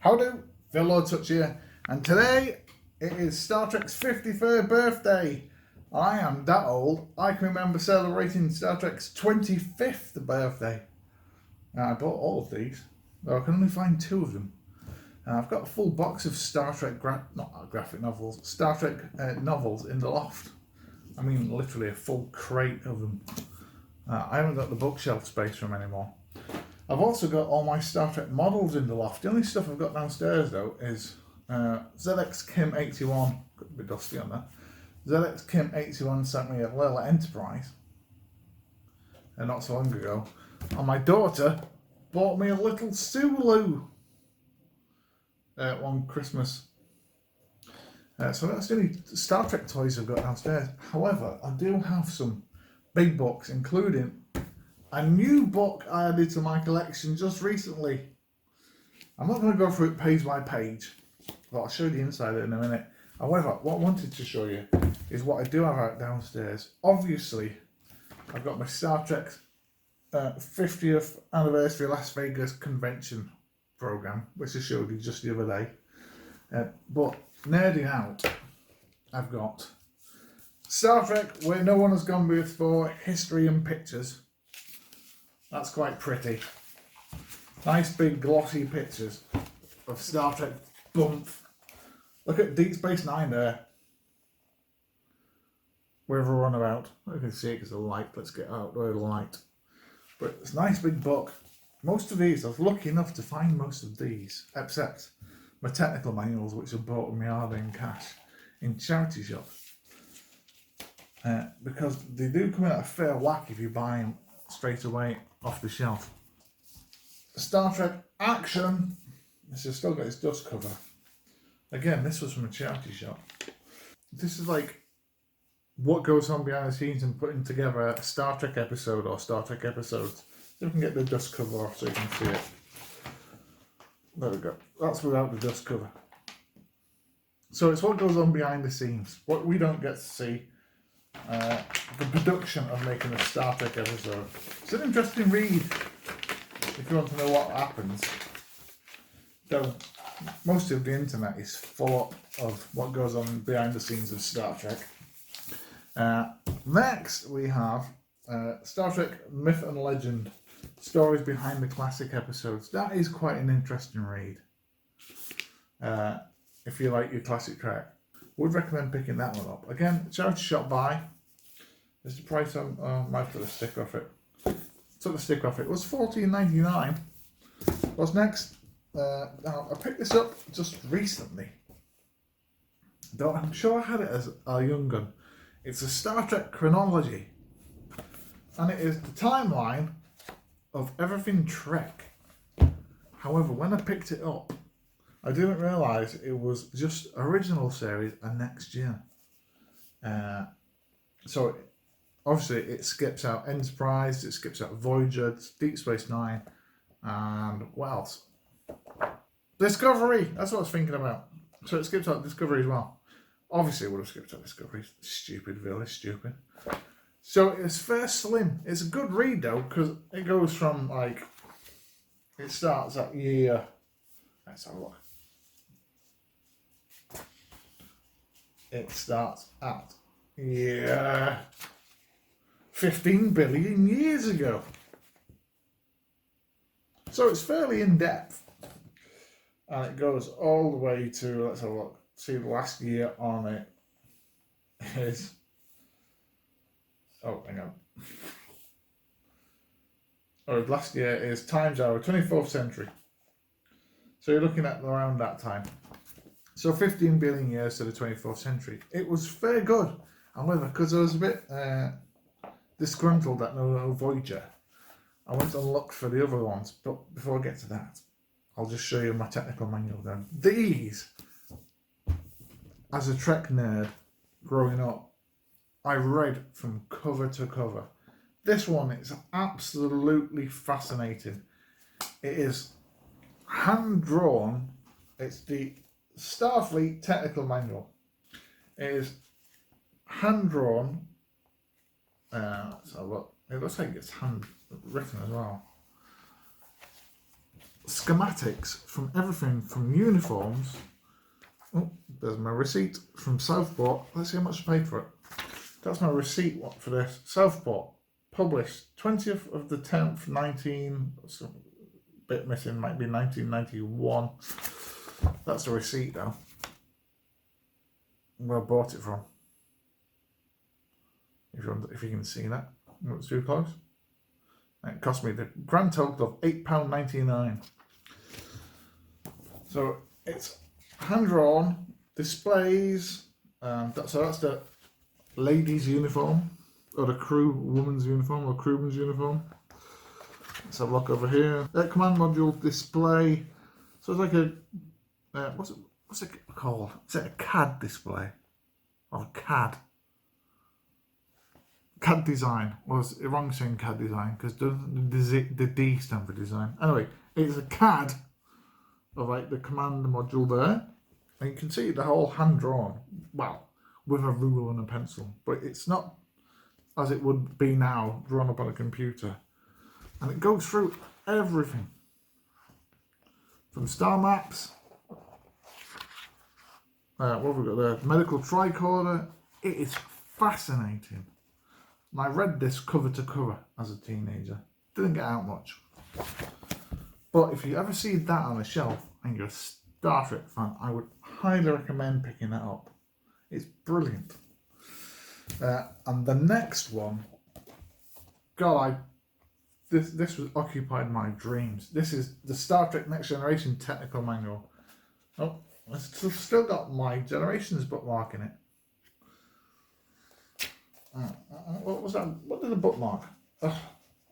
Howdo, Villordsutch here, and today it is Star Trek's 53rd birthday. I am that old, I can remember celebrating Star Trek's 25th birthday. Now, I bought all of these, though I can only find two of them. And I've got a full box of Star Trek, graphic novels, Star Trek novels in the loft. I mean, literally a full crate of them. I haven't got the bookshelf space for them anymore. I've also got all my Star Trek models in the loft. The only stuff I've got downstairs though is ZX Kim 81. Got a bit dusty on that. ZX Kim 81 sent me a little Enterprise not so long ago. And my daughter bought me a little Sulu one Christmas. So that's the only Star Trek toys I've got downstairs. However, I do have some big books, including a new book I added to my collection just recently. I'm not going to go through it page by page, but I'll show you the inside in a minute. However, what I wanted to show you is what I do have out downstairs. Obviously, I've got my Star Trek 50th anniversary Las Vegas convention program, which I showed you just the other day. But nerding out, I've got Star Trek Where No One Has Gone Before, History and Pictures. That's quite pretty. Nice big glossy pictures of Star Trek bump. Look at Deep Space Nine there. Wherever we're on about. I can see it because of the light. Let's get out of the light. But it's a nice big book. Most of these, I was lucky enough to find most of these, except my technical manuals, which I bought with my hard-earned cash in charity shops. Because they do come in at a fair whack if you buy them straight away off the shelf. Star Trek Action. This has still got its dust cover. Again, this was from a charity shop. This is like what goes on behind the scenes in putting together a Star Trek episode or Star Trek episodes. So we can get the dust cover off so you can see it. There we go. That's without the dust cover. So it's what goes on behind the scenes. What we don't get to see. The production of making a Star Trek episode. It's an interesting read if you want to know what happens. Though most of the internet is full of what goes on behind the scenes of Star Trek. Next we have Star Trek Myth and Legend. Stories behind the classic episodes. That is quite an interesting read. If you like your classic Trek. Would recommend picking that one up. Again, charity shop buy. There's the price on. Might put a sticker off it. Took the sticker off it. It was $14.99. What's next? Now I picked this up just recently. Though I'm sure I had it as a young gun. It's a Star Trek Chronology, and it is the timeline of everything Trek. However, when I picked it up, I didn't realise it was just original series and NextGen. So obviously it skips out Enterprise, it skips out Voyager, Deep Space Nine, and what else? Discovery! That's what I was thinking about. So it skips out Discovery as well. Obviously it would have skipped out Discovery. Stupid Village, stupid. So it's fair slim. It's a good read though, because it goes from like, it starts at year, let's have a look. It starts at year 15 billion years ago. So it's fairly in depth. And it goes all the way to, let's have a look. See, the last year on it is, oh, hang on. Oh, last year is times our 24th century. So you're looking at around that time. So 15 billion years to the 24th century. It was fair good. However, because I was a bit disgruntled at no Voyager, I went and looked for the other ones. But before I get to that, I'll just show you my technical manual then. These, as a Trek nerd growing up, I read from cover to cover. This one is absolutely fascinating. It is hand-drawn. It's the Starfleet Technical Manual. It is hand-drawn. Let's have a look. It looks like it's hand-written as well. schematics from everything from uniforms. Oh, there's my receipt from Southport. Let's see how much I paid for it. That's my receipt for this. Southport, published 20th of the 10th, 19... So bit missing, might be 1991. That's the receipt though. Where I bought it from. If you can see that. It's too close. It cost me the grand total of £8.99. So it's hand drawn, displays. So that's the ladies' uniform, or the crew woman's uniform, or crewman's uniform. Let's have a look over here. Command module display. So it's like a what's it called? Is it a CAD display or CAD? CAD design. Well, it's wrong saying CAD design because the D stand for design. Anyway, it's a CAD of like the command module there, and you can see the whole hand drawn. Well, with a ruler and a pencil, but it's not as it would be now drawn up on a computer, and it goes through everything from star maps. What have we got there? Medical tricorder. It is fascinating. And I read this cover to cover as a teenager. Didn't get out much. But if you ever see that on a shelf and you're a Star Trek fan, I would highly recommend picking that up. It's brilliant. And the next one, God, this was occupied my dreams. This is the Star Trek Next Generation Technical Manual. Oh, it's still got my Generations bookmark in it. What was that? What did the bookmark? Oh,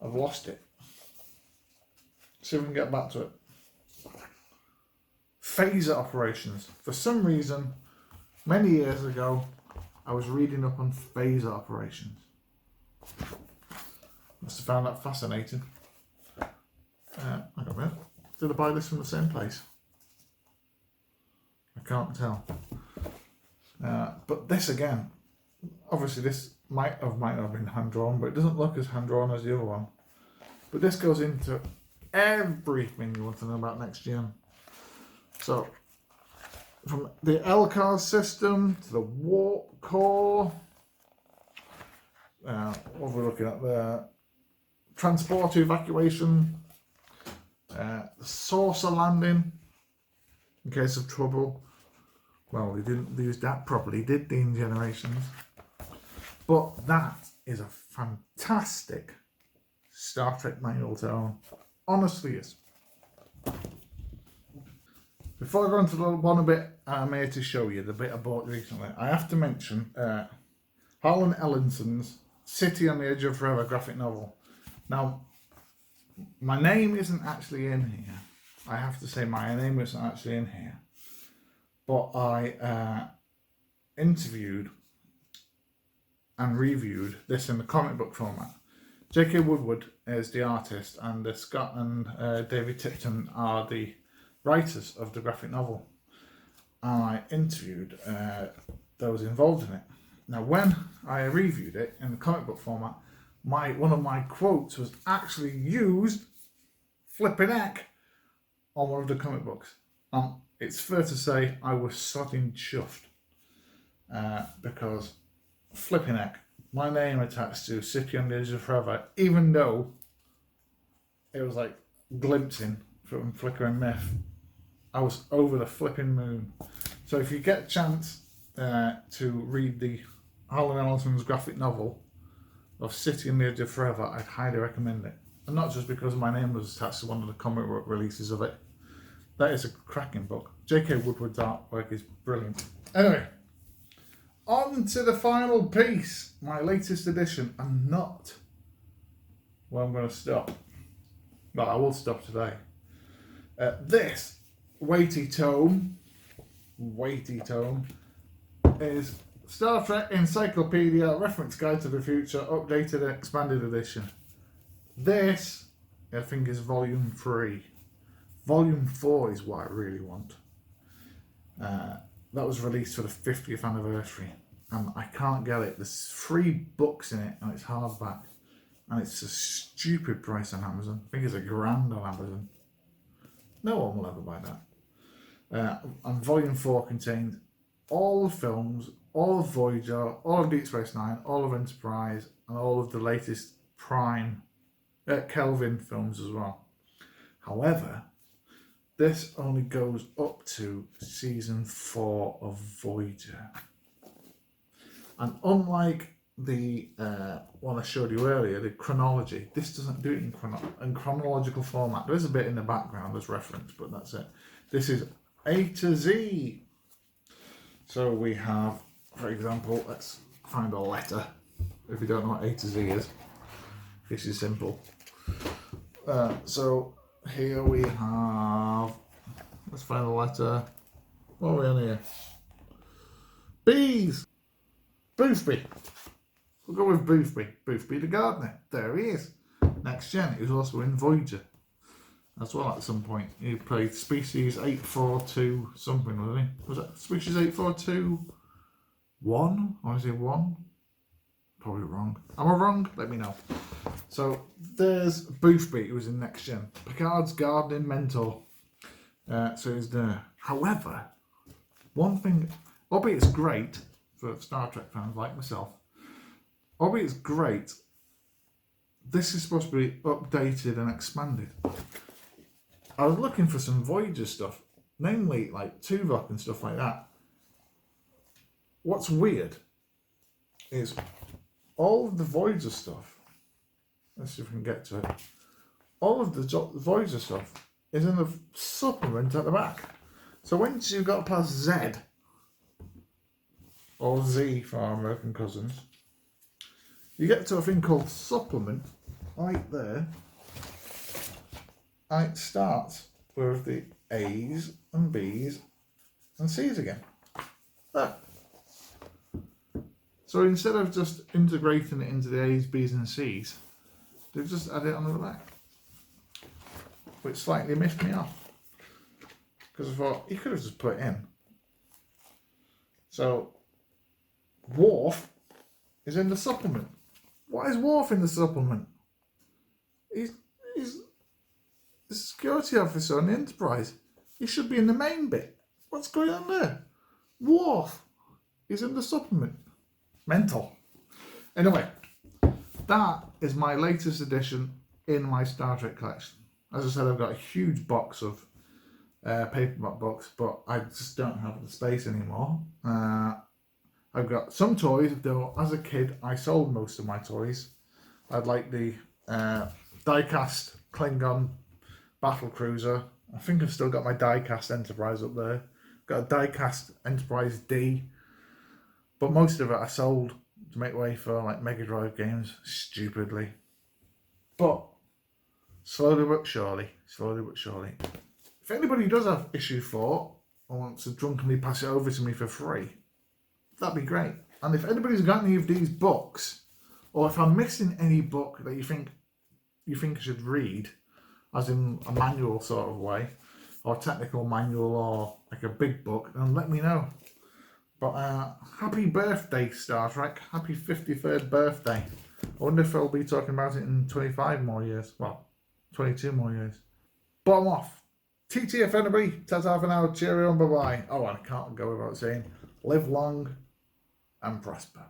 I've lost it. See if we can get back to it. Phaser operations. For some reason, many years ago, I was reading up on phaser operations. Must have found that fascinating. Hang on a minute. Did I buy this from the same place? I can't tell. But this again, obviously this might not have been hand-drawn, but it doesn't look as hand-drawn as the other one. But this goes into everything you want to know about NextGen. So, from the LCAR system to the warp core, what are we looking at there? Transport evacuation, the saucer landing in case of trouble. Well, they didn't use that properly, did they, in Generations? But that is a fantastic Star Trek manual to own. Honestly is. Before I go into the one bit I'm here to show you, the bit I bought recently, I have to mention Harlan Ellison's City on the Edge of Forever graphic novel. Now, my name isn't actually in here. I have to say my name isn't actually in here. But I interviewed and reviewed this in the comic book format. J.K. Woodward is the artist, and Scott and David Tipton are the writers of the graphic novel. And I interviewed those involved in it. Now, when I reviewed it in the comic book format, one of my quotes was actually used, flipping heck, on one of the comic books. It's fair to say I was sodding chuffed because flipping heck, my name attached to City on the Edge of Forever, even though it was like glimpsing from Flickering Myth, I was over the flipping moon. So if you get a chance to read the Harlan Ellison's graphic novel of City on the Edge of Forever, I'd highly recommend it. And not just because my name was attached to one of the comic book releases of it. That is a cracking book. J.K. Woodward's artwork is brilliant. Anyway, on to the final piece, my latest edition, and not where I'm going to stop. Well, I will stop today. This weighty tome is Star Trek Encyclopedia Reference Guide to the Future Updated and Expanded Edition. This, I think, is volume 3. Volume 4 is what I really want. That was released for the 50th anniversary, and I can't get it. There's 3 books in it, and it's hardback, and it's a stupid price on Amazon. I think it's £1,000 on Amazon. No one will ever buy that. And Volume 4 contained all the films, all of Voyager, all of Deep Space Nine, all of Enterprise, and all of the latest Prime, Kelvin films as well. However, this only goes up to season 4 of Voyager. And unlike the one I showed you earlier, the Chronology, this doesn't do it in chronological format. There is a bit in the background as reference, but that's it. This is A to Z. So we have, for example, let's find a letter. If you don't know what A to Z is, this is simple. So here we have, let's find a letter. What are we on here? Bees! Boothby. We'll go with Boothby. Boothby the gardener. There he is. NextGen. He was also in Voyager as well at some point. He played Species 842 something, wasn't he? Was that Species 842-1? Or is it 1? Probably wrong. Am I wrong? Let me know. So there's Boothby, who was in NextGen. Picard's gardening mentor. So he's there. However, one thing, albeit it's great for Star Trek fans like myself, albeit it's great, this is supposed to be updated and expanded. I was looking for some Voyager stuff, namely like Tuvok and stuff like that. What's weird is all of the Voyager stuff, let's see if we can get to it, all of the Voyager stuff is in the supplement at the back. So once you've got past Z, or Z for our American cousins, you get to a thing called supplement, right there, and it starts with the A's and B's and C's again. There. So instead of just integrating it into the A's, B's and C's, they've just added it on the back, which slightly missed me off, because I thought you could have just put it in. So Worf is in the supplement. Why is Worf in the supplement? He's the security officer on the Enterprise. He should be in the main bit. What's going on there? Worf is in the supplement. Mental. Anyway, that is my latest addition in my Star Trek collection. As I said, I've got a huge box of paperback books, but I just don't have the space anymore. I've got some toys, though as a kid I sold most of my toys. I'd like the die-cast Klingon battle cruiser. I think I've still got my die-cast Enterprise up there. Got a die-cast Enterprise D. But most of it I sold to make way for like Mega Drive games, stupidly. But slowly but surely. If anybody does have issue 4 or wants to drunkenly pass it over to me for free, that'd be great. And if anybody's got any of these books, or if I'm missing any book that you think I should read, as in a manual sort of way, or technical manual, or like a big book, then let me know. But happy birthday, Star Trek. Happy 53rd birthday. I wonder if I'll be talking about it in 25 more years. Well, 22 more years. Bottom off. TTF anybody. Ta-ta for now. Cheerio and bye-bye. Oh, and I can't go without saying, live long and prosper.